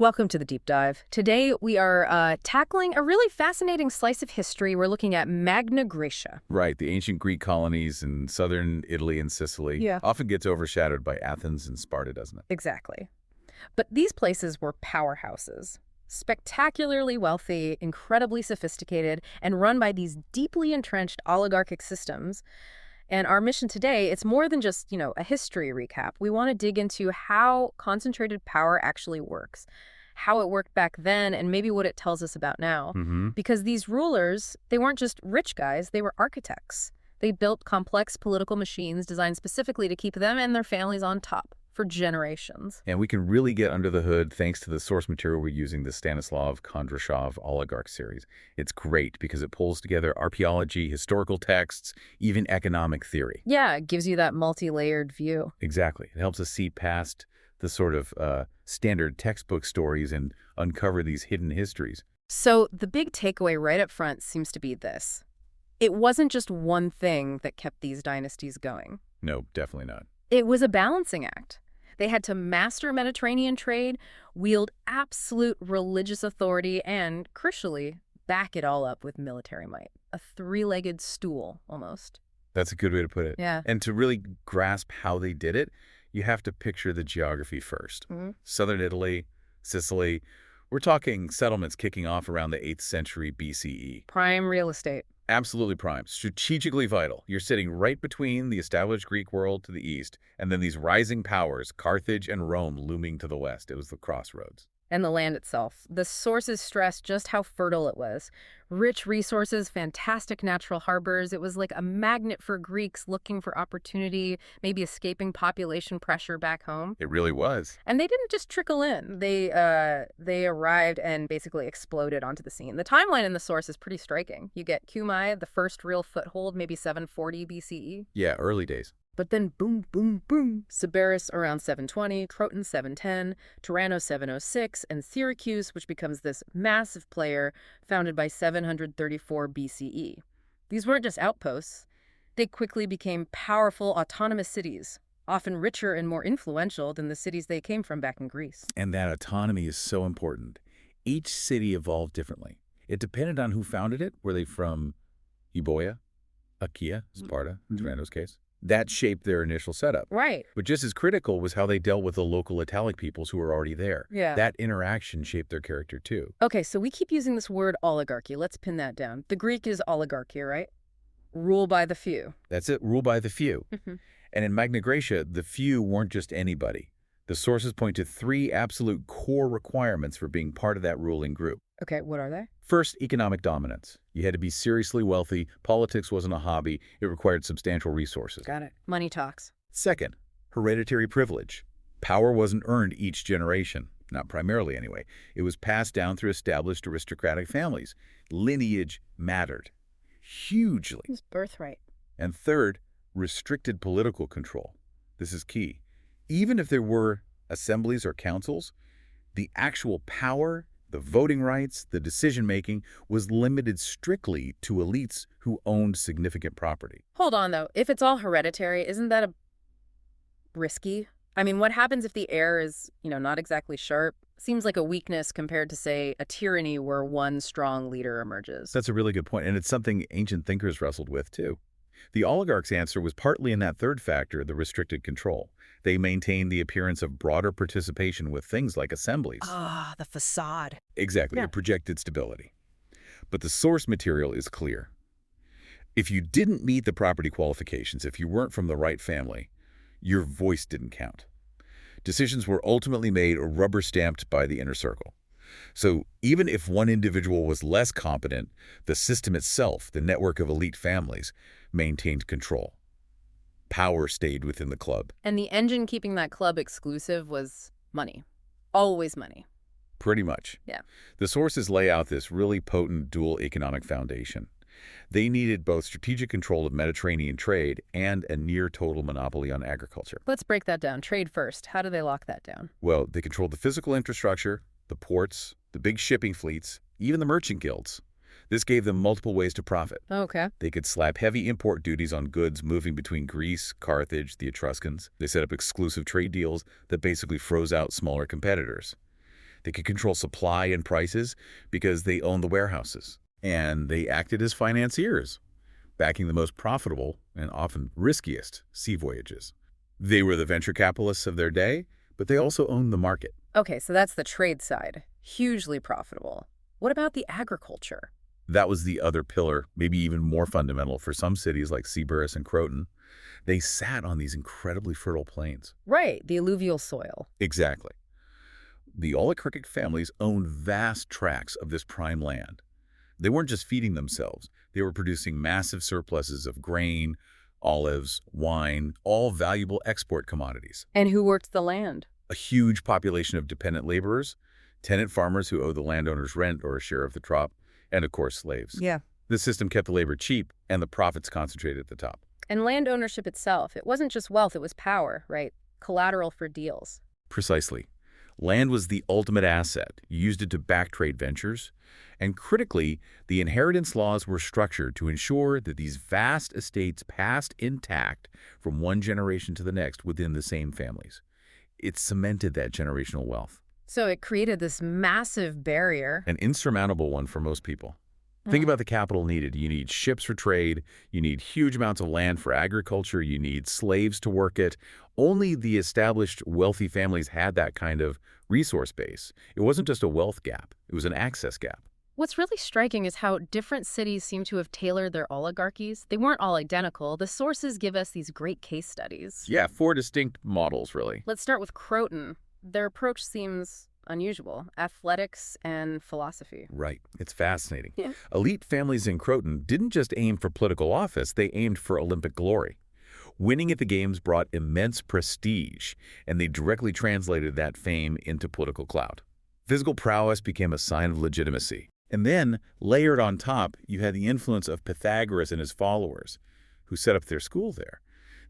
Welcome to the deep dive. Today we are tackling a really fascinating slice of history. We're looking at Magna Graecia. Right, the ancient Greek colonies in southern Italy and Sicily often gets overshadowed by Athens and Sparta, doesn't it? Exactly. But these places were powerhouses. Spectacularly wealthy, incredibly sophisticated, and run by these deeply entrenched oligarchic systems. And our mission today, it's more than just, a history recap. We want to dig into how concentrated power actually works, how it worked back then, and maybe what it tells us about now. Because these rulers, they weren't just rich guys, they were architects. They built complex political machines designed specifically to keep them and their families on top for generations. And we can really get under the hood thanks to the source material we're using, the Stanislav Kondrashov Oligarch series. It's great because it pulls together archaeology, historical texts, even economic theory. Yeah, it gives you that multi-layered view. Exactly. It helps us see past the sort of standard textbook stories and uncover these hidden histories. So the big takeaway right up front seems to be this. It wasn't just one thing that kept these dynasties going. No, definitely not. It was a balancing act. They had to master Mediterranean trade, wield absolute religious authority, and, crucially, back it all up with military might. A three-legged stool, almost. That's a good way to put it. Yeah. And to really grasp how they did it, you have to picture the geography first. Southern Italy, Sicily. We're talking settlements kicking off around the 8th century BCE. Prime real estate. Absolutely prime. Strategically vital. You're sitting right between the established Greek world to the east, and then these rising powers, Carthage and Rome, looming to the west. It was the crossroads. And the land itself. The sources stress just how fertile it was. Rich resources, fantastic natural harbors. It was like a magnet for Greeks looking for opportunity, maybe escaping population pressure back home. It really was. And they didn't just trickle in. They arrived and basically exploded onto the scene. The timeline in the source is pretty striking. You get Cumae, the first real foothold, maybe 740 BCE. Yeah, early days. But then boom, boom, boom. Sybaris around 720, Croton 710, Tirano 706, and Syracuse, which becomes this massive player founded by 734 BCE. These weren't just outposts. They quickly became powerful autonomous cities, often richer and more influential than the cities they came from back in Greece. And that autonomy is so important. Each city evolved differently. It depended on who founded it. Were they from Euboea, Achaea, Sparta, in Tirano's case? That shaped their initial setup. Right. But just as critical was how they dealt with the local Italic peoples who were already there. Yeah. That interaction shaped their character too. Okay, so we keep using this word oligarchy. Let's pin that down. The Greek is oligarchy, right? Rule by the few. That's it, rule by the few. And in Magna Graecia, the few weren't just anybody. The sources point to 3 absolute core requirements for being part of that ruling group. Okay, what are they? First, economic dominance. You had to be seriously wealthy. Politics wasn't a hobby. It required substantial resources. Got it. Money talks. Second, hereditary privilege. Power wasn't earned each generation, not primarily anyway. It was passed down through established aristocratic families. Lineage mattered hugely. It's birthright. And third, restricted political control. This is key. Even if there were assemblies or councils, the actual power, the voting rights, the decision-making was limited strictly to elites who owned significant property. Hold on, though. If it's all hereditary, isn't that risky? I mean, what happens if the heir is, not exactly sharp? Seems like a weakness compared to, say, a tyranny where one strong leader emerges. That's a really good point, and it's something ancient thinkers wrestled with, too. The oligarch's answer was partly in that third factor, the restricted control. They maintained the appearance of broader participation with things like assemblies. Ah, the facade. Exactly, Yeah. It projected stability. But the source material is clear. If you didn't meet the property qualifications, if you weren't from the right family, your voice didn't count. Decisions were ultimately made or rubber-stamped by the inner circle. So even if one individual was less competent, the system itself, the network of elite families, maintained control. Power stayed within the club. And the engine keeping that club exclusive was money. Always money. Pretty much. Yeah. The sources lay out this really potent dual economic foundation. They needed both strategic control of Mediterranean trade and a near-total monopoly on agriculture. Let's break that down. Trade first. How do they lock that down? Well, they controlled the physical infrastructure, the ports, the big shipping fleets, even the merchant guilds. This gave them multiple ways to profit. Okay. They could slap heavy import duties on goods moving between Greece, Carthage, the Etruscans. They set up exclusive trade deals that basically froze out smaller competitors. They could control supply and prices because they owned the warehouses. And they acted as financiers, backing the most profitable and often riskiest sea voyages. They were the venture capitalists of their day, but they also owned the market. Okay, so that's the trade side. Hugely profitable. What about the agriculture? That was the other pillar, maybe even more fundamental for some cities like Sybaris and Croton. They sat on these incredibly fertile plains. Right, the alluvial soil. Exactly. The oligarchic families owned vast tracts of this prime land. They weren't just feeding themselves. They were producing massive surpluses of grain, olives, wine, all valuable export commodities. And who worked the land? A huge population of dependent laborers, tenant farmers who owe the landowners rent or a share of the crop, and of course slaves. Yeah. This system kept the labor cheap and the profits concentrated at the top. And land ownership itself, it wasn't just wealth, it was power, right? Collateral for deals. Precisely. Land was the ultimate asset. You used it to back trade ventures. And critically, the inheritance laws were structured to ensure that these vast estates passed intact from one generation to the next within the same families. It cemented that generational wealth. So it created this massive barrier. An insurmountable one for most people. Think about the capital needed. You need ships for trade. You need huge amounts of land for agriculture. You need slaves to work it. Only the established wealthy families had that kind of resource base. It wasn't just a wealth gap. It was an access gap. What's really striking is how different cities seem to have tailored their oligarchies. They weren't all identical. The sources give us these great case studies. Yeah, 4 distinct models, really. Let's start with Croton. Their approach seems unusual. Athletics and philosophy. Right. It's fascinating. Yeah. Elite families in Croton didn't just aim for political office, they aimed for Olympic glory. Winning at the games brought immense prestige, and they directly translated that fame into political clout. Physical prowess became a sign of legitimacy. And then, layered on top, you had the influence of Pythagoras and his followers, who set up their school there.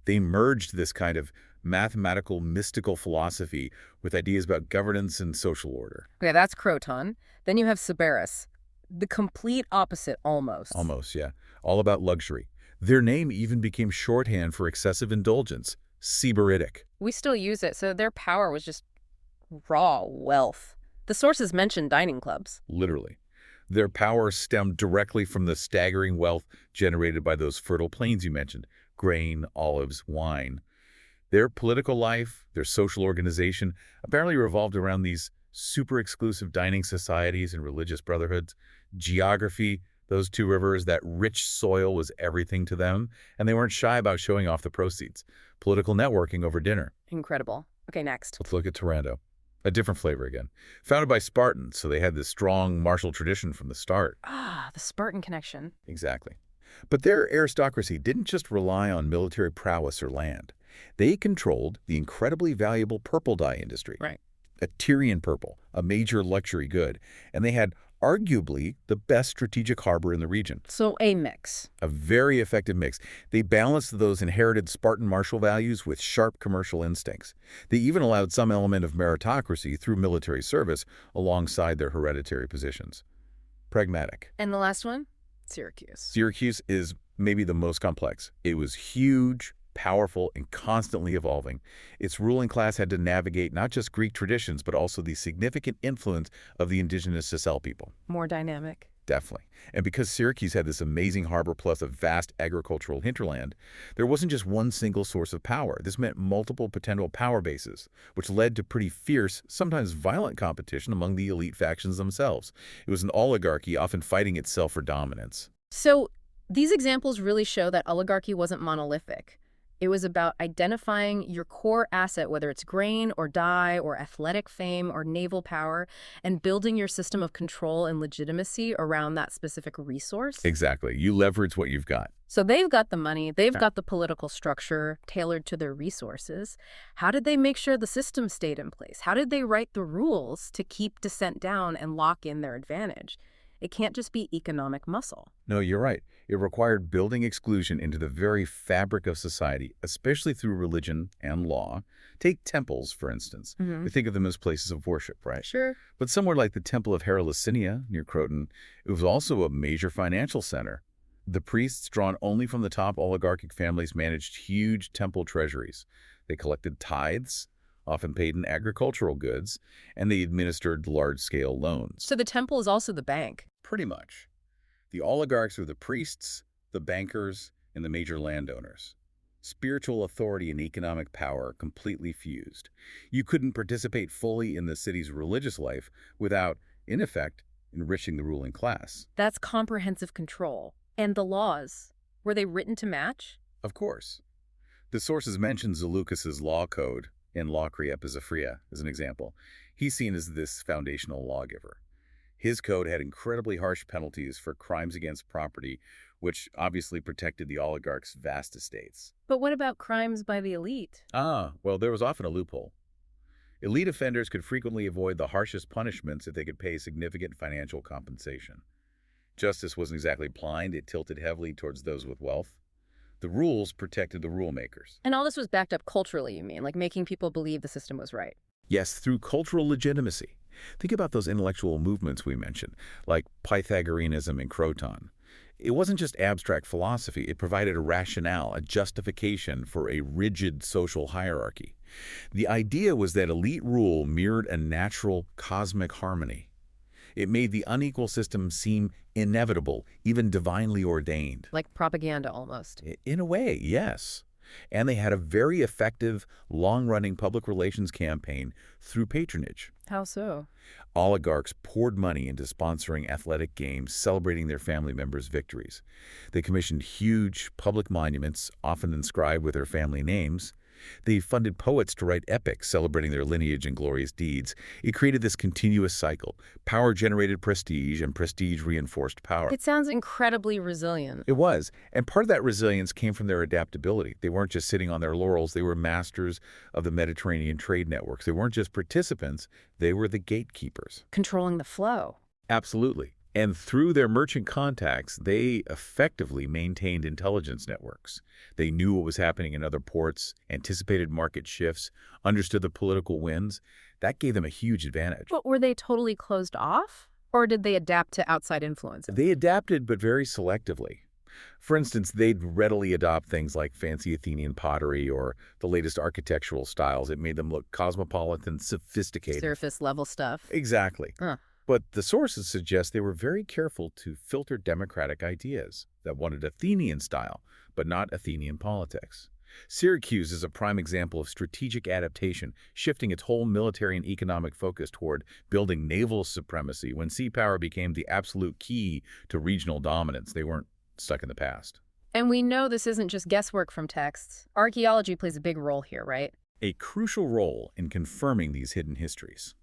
They merged this kind of mathematical, mystical philosophy with ideas about governance and social order. Okay, that's Croton. Then you have Sybaris. The complete opposite, almost. Almost, yeah. All about luxury. Their name even became shorthand for excessive indulgence, Sybaritic. We still use it, so their power was just raw wealth. The sources mention dining clubs. Literally. Their power stemmed directly from the staggering wealth generated by those fertile plains you mentioned, grain, olives, wine. Their political life, their social organization, apparently revolved around these super exclusive dining societies and religious brotherhoods. Geography, those two rivers, that rich soil was everything to them, and they weren't shy about showing off the proceeds. Political networking over dinner. Incredible. Okay, next. Let's look at Taranto. A different flavor again. Founded by Spartans, so they had this strong martial tradition from the start. Ah, the Spartan connection. Exactly. But their aristocracy didn't just rely on military prowess or land. They controlled the incredibly valuable purple dye industry. Right. A Tyrian purple, a major luxury good, and they had arguably the best strategic harbor in the region. So a mix. A very effective mix. They balanced those inherited Spartan martial values with sharp commercial instincts. They even allowed some element of meritocracy through military service alongside their hereditary positions. Pragmatic. And the last one? Syracuse. Syracuse is maybe the most complex. It was huge, powerful, and constantly evolving. Its ruling class had to navigate not just Greek traditions, but also the significant influence of the indigenous Sicel people. More dynamic. Definitely. And because Syracuse had this amazing harbor plus a vast agricultural hinterland, there wasn't just one single source of power. This meant multiple potential power bases, which led to pretty fierce, sometimes violent competition among the elite factions themselves. It was an oligarchy often fighting itself for dominance. So these examples really show that oligarchy wasn't monolithic. It was about identifying your core asset, whether it's grain or dye or athletic fame or naval power, and building your system of control and legitimacy around that specific resource. Exactly. You leverage what you've got. So they've got the money, they've got the political structure tailored to their resources. How did they make sure the system stayed in place? How did they write the rules to keep dissent down and lock in their advantage? It can't just be economic muscle. No, you're right. It required building exclusion into the very fabric of society, especially through religion and law. Take temples, for instance. We think of them as places of worship, right? Sure. But somewhere like the Temple of Heraclea near Croton, it was also a major financial center. The priests, drawn only from the top oligarchic families, managed huge temple treasuries. They collected tithes, often paid in agricultural goods, and they administered large-scale loans. So the temple is also the bank. Pretty much. The oligarchs are the priests, the bankers, and the major landowners. Spiritual authority and economic power completely fused. You couldn't participate fully in the city's religious life without, in effect, enriching the ruling class. That's comprehensive control. And the laws, were they written to match? Of course. The sources mention Zaleucus' law code in Locria Episophria as an example. He's seen as this foundational lawgiver. His code had incredibly harsh penalties for crimes against property, which obviously protected the oligarchs' vast estates. But what about crimes by the elite? Well, there was often a loophole. Elite offenders could frequently avoid the harshest punishments if they could pay significant financial compensation. Justice wasn't exactly blind, it tilted heavily towards those with wealth. The rules protected the rule makers. And all this was backed up culturally, you mean, like making people believe the system was right? Yes, through cultural legitimacy. Think about those intellectual movements we mentioned, like Pythagoreanism and Croton. It wasn't just abstract philosophy, it provided a rationale, a justification for a rigid social hierarchy. The idea was that elite rule mirrored a natural cosmic harmony. It made the unequal system seem inevitable, even divinely ordained. Like propaganda, almost. In a way, yes. And they had a very effective, long-running public relations campaign through patronage. How so? Oligarchs poured money into sponsoring athletic games, celebrating their family members' victories. They commissioned huge public monuments, often inscribed with their family names. They funded poets to write epics celebrating their lineage and glorious deeds. It created this continuous cycle. Power generated prestige, and prestige reinforced power. It sounds incredibly resilient. It was. And part of that resilience came from their adaptability. They weren't just sitting on their laurels. They were masters of the Mediterranean trade networks. They weren't just participants. They were the gatekeepers. Controlling the flow. Absolutely. And through their merchant contacts, they effectively maintained intelligence networks. They knew what was happening in other ports, anticipated market shifts, understood the political winds. That gave them a huge advantage. But were they totally closed off? Or did they adapt to outside influences? They adapted, but very selectively. For instance, they'd readily adopt things like fancy Athenian pottery or the latest architectural styles. It made them look cosmopolitan, sophisticated. Surface-level stuff. Exactly. Huh. But the sources suggest they were very careful to filter democratic ideas that wanted Athenian style, but not Athenian politics. Syracuse is a prime example of strategic adaptation, shifting its whole military and economic focus toward building naval supremacy when sea power became the absolute key to regional dominance. They weren't stuck in the past. And we know this isn't just guesswork from texts. Archaeology plays a big role here, right? A crucial role in confirming these hidden histories.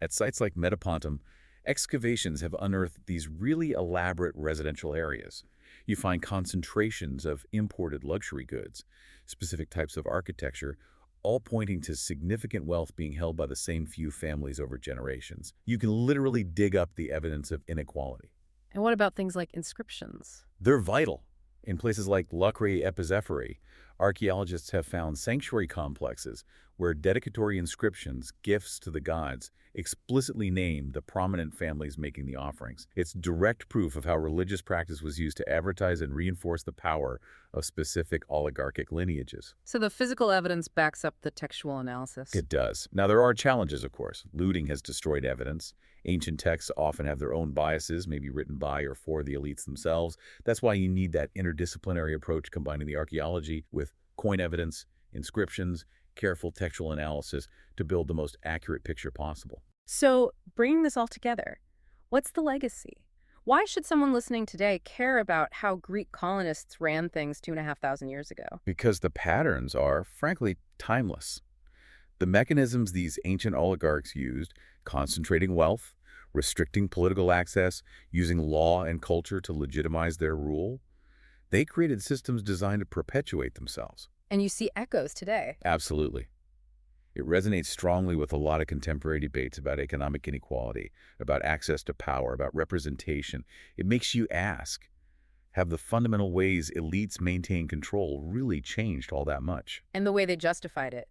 At sites like Metapontum, excavations have unearthed these really elaborate residential areas. You find concentrations of imported luxury goods, specific types of architecture, all pointing to significant wealth being held by the same few families over generations. You can literally dig up the evidence of inequality. And what about things like inscriptions? They're vital. In places like Locria Episophria, archaeologists have found sanctuary complexes where dedicatory inscriptions, gifts to the gods, explicitly name the prominent families making the offerings. It's direct proof of how religious practice was used to advertise and reinforce the power of specific oligarchic lineages. So the physical evidence backs up the textual analysis. It does. Now, there are challenges, of course. Looting has destroyed evidence. Ancient texts often have their own biases, maybe written by or for the elites themselves. That's why you need that interdisciplinary approach combining the archaeology with coin evidence, inscriptions, careful textual analysis to build the most accurate picture possible. So, bringing this all together, what's the legacy? Why should someone listening today care about how Greek colonists ran things 2,500 years ago? Because the patterns are, frankly, timeless. The mechanisms these ancient oligarchs used, concentrating wealth, restricting political access, using law and culture to legitimize their rule, they created systems designed to perpetuate themselves. And you see echoes today. Absolutely. It resonates strongly with a lot of contemporary debates about economic inequality, about access to power, about representation. It makes you ask, have the fundamental ways elites maintain control really changed all that much? And the way they justified it.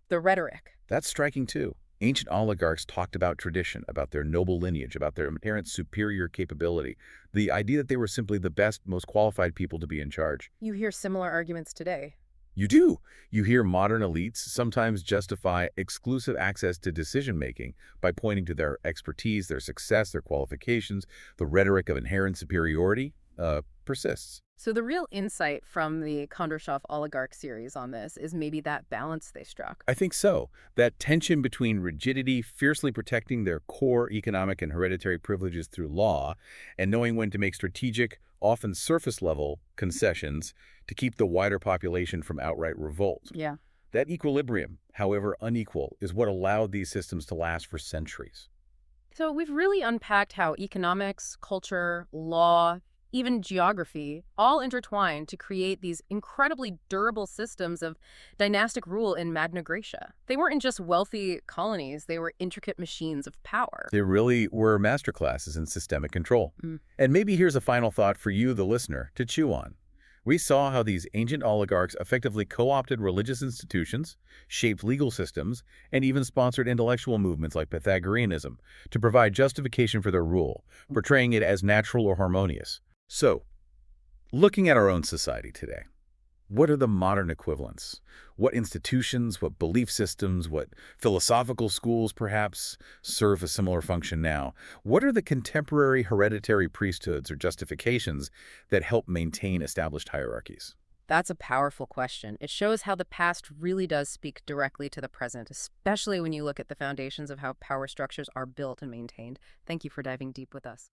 The rhetoric. That's striking too. Ancient oligarchs talked about tradition, about their noble lineage, about their inherent superior capability, the idea that they were simply the best, most qualified people to be in charge. You hear similar arguments today. You do. You hear modern elites sometimes justify exclusive access to decision-making by pointing to their expertise, their success, their qualifications. The rhetoric of inherent superiority persists. So the real insight from the Kondrashov oligarch series on this is maybe that balance they struck. I think so. That tension between rigidity, fiercely protecting their core economic and hereditary privileges through law, and knowing when to make strategic, often surface-level concessions to keep the wider population from outright revolt. Yeah. That equilibrium, however unequal, is what allowed these systems to last for centuries. So we've really unpacked how economics, culture, law, even geography, all intertwine to create these incredibly durable systems of dynastic rule in Magna Graecia. They weren't just wealthy colonies, they were intricate machines of power. They really were masterclasses in systemic control. Mm. And maybe here's a final thought for you, the listener, to chew on. We saw how these ancient oligarchs effectively co-opted religious institutions, shaped legal systems, and even sponsored intellectual movements like Pythagoreanism to provide justification for their rule, portraying it as natural or harmonious. So, looking at our own society today, what are the modern equivalents? What institutions, what belief systems, what philosophical schools perhaps serve a similar function now? What are the contemporary hereditary priesthoods or justifications that help maintain established hierarchies? That's a powerful question. It shows how the past really does speak directly to the present, especially when you look at the foundations of how power structures are built and maintained. Thank you for diving deep with us.